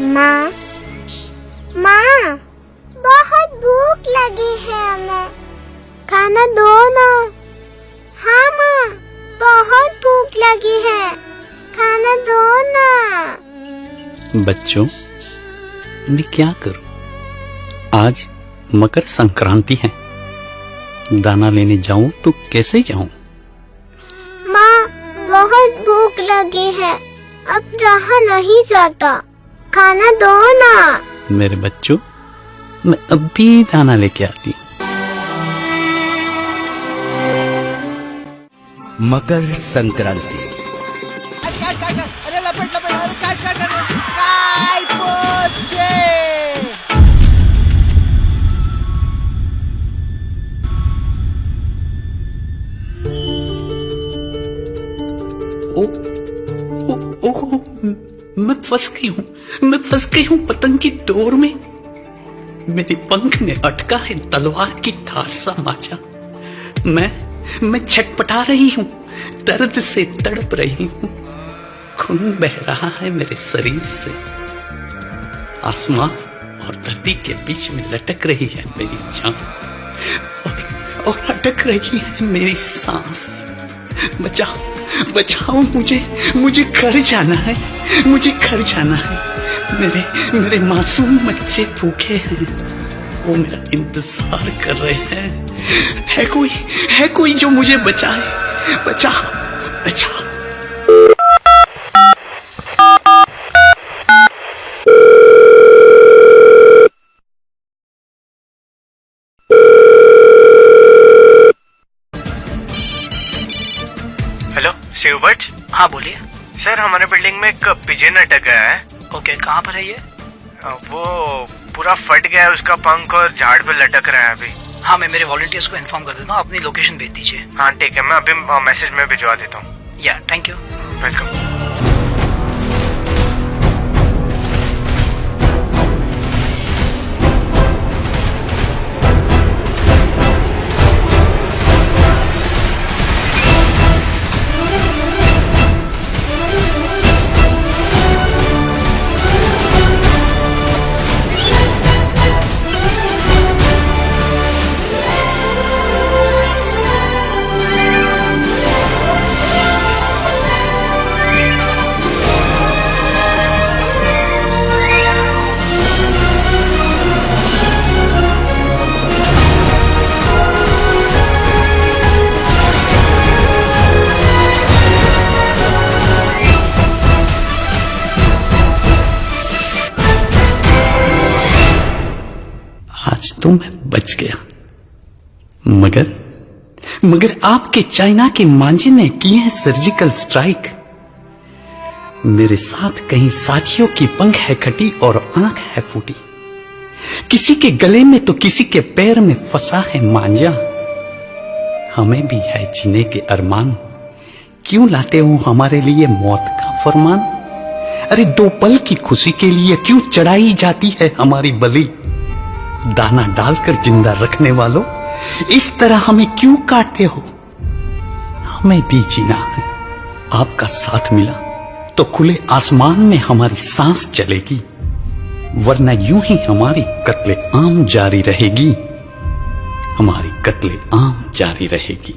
माँ, माँ, बहुत भूख लगी है हमें, खाना दो ना। हाँ माँ, बहुत भूख लगी है, खाना दो ना। बच्चों, मैं क्या करूं? आज मकर संक्रांति है, दाना लेने जाऊं तो कैसे जाऊं? माँ, बहुत भूख लगी है, अब रहा नहीं जाता, खाना दो ना। मेरे बच्चों, मैं अभी दाना लेके आती हूँ। मकर संक्रांति। अरे लपेट लपेट, अरे काय पोचे। ओ, मैं फंस गई हूँ पतंग की डोर में। मेरे पंख ने अटका है तलवार की धार सा माचा। मैं छटपटा रही हूँ, दर्द से तड़प रही हूँ, खून बह रहा है मेरे शरीर से। आसमां और धरती के बीच में लटक रही है मेरी जान, और अटक रही है मेरी सांस। बचाओ मुझे घर जाना है, मुझे घर जाना है। मेरे मासूम बच्चे भूखे हैं, वो मेरा इंतजार कर रहे हैं। है कोई जो मुझे बचाए? बचाओ। हेलो शिवभट्ट। हाँ बोलिए। सर, हमारे बिल्डिंग में एक पिजन अटक गया है। ओके, कहाँ पर है ये? वो पूरा फट गया है, उसका पंख और झाड़ पे लटक रहा है अभी। हाँ, मैं मेरे वॉलंटियर्स को इन्फॉर्म कर देता हूँ, अपनी लोकेशन भेज दीजिए। हाँ ठीक है, मैं अभी मैसेज में भिजवा देता हूँ। या थैंक यू। वेलकम। आज तो मैं बच गया, मगर आपके चाइना के मांझे ने किए हैं सर्जिकल स्ट्राइक। मेरे साथ कहीं साथियों की पंख है कटी और आंख है फूटी। किसी के गले में तो किसी के पैर में फंसा है मांझा। हमें भी है जीने के अरमान, क्यों लाते हो हमारे लिए मौत का फरमान? अरे दो पल की खुशी के लिए क्यों चढ़ाई जाती है हमारी बलि? दाना डालकर जिंदा रखने वालों, इस तरह हमें क्यों काटते हो? हमें भी जीना है, आपका साथ मिला तो खुले आसमान में हमारी सांस चलेगी, वरना यूं ही हमारी कत्ले आम जारी रहेगी, हमारी कत्ले आम जारी रहेगी।